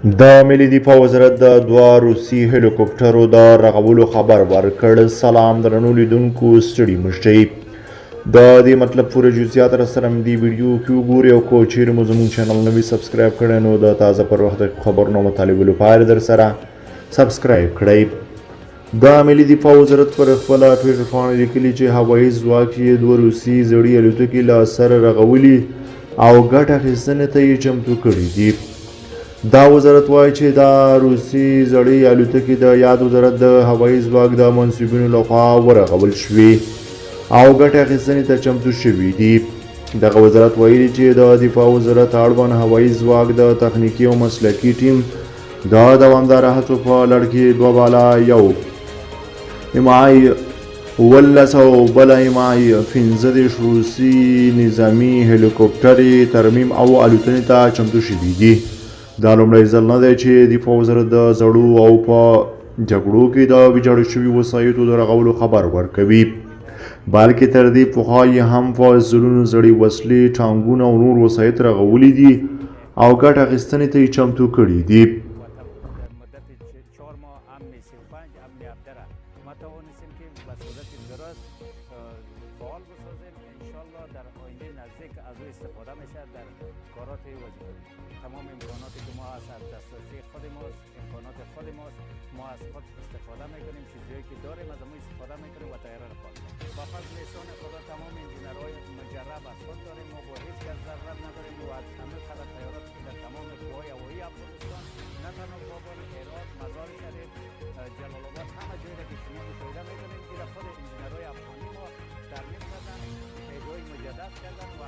د ملي دفاع وزارت د دوه روسي هلیکوپټرو د رغولو خبر ورکړ. سلام درنو لیدونکو، ستړي مشئ. د دې مطلب پوره جزئیات را سره دې ویډیو کې وګورئ او که چیرې مو زموږ چینل نوي سبسکرایب کړی نو د تازه پر وخت خبرونو مطالبه لپاره در سره سبسکرایب کړئ. د ملي دفاع وزارت پر خپله ټویټر پاڼه لیکلي چې هوايي ځواک یې دوه روسي زړې الوتکې له سره رغولي او ګټه اخیستنې ته یې چمتو کړي دي. دا وزارت وایي چې دا روسي زړې الوتکې د یاد وزارت د هوايي ځواک د منصوبینو لخوا ورغول شوې او ګټه اخیستنې ته چمتو شوي دي. دغه وزارت ویلي چې د دفاع وزارت اړوند هوايي ځواک د تخنیکي او مسلکي ټیم د دوامداره هڅو په لړ کې دوه بالا یو امعای 18 او بله امعای 15 روسي نظامي هلیکوپټرې ترمیم او الوتنې ته چمتو شوي دي. دا لومړی ځل نه دی چې دفاع وزارت د زړو او په جګړو کې د ویجاړو شوي وسایطو د رغولو خبر ورکوي، بلکې تر دې پخوا یې هم په زرونو زړې وسلې، ټانکونه او نور وسایط رغولي دي او ګټه اخیستنې ته یې چمتو کړي دي. تمام امکاناتی که ما از دسترسی خود ماست، امکانات خود ماست، ما از خود استفاده میکنیم، چیزهایی که داریم از ما استفاده میکنیم و تیار خود. با فضل احسان خدا تمام انجینرهای مجرب از خود داریم، ما با هیچ کس ضرورت نداریم و از همه قدر تیارات که در تمام قوای هوایی افغانستان، نه تنها کابل، هرات، مزار شریف، جلال آباد، همه جایی را که شما مشاهده میکنیم که خود انجینرهای افغانی ما ترمیم کردن، پیگاه مجدد کردن و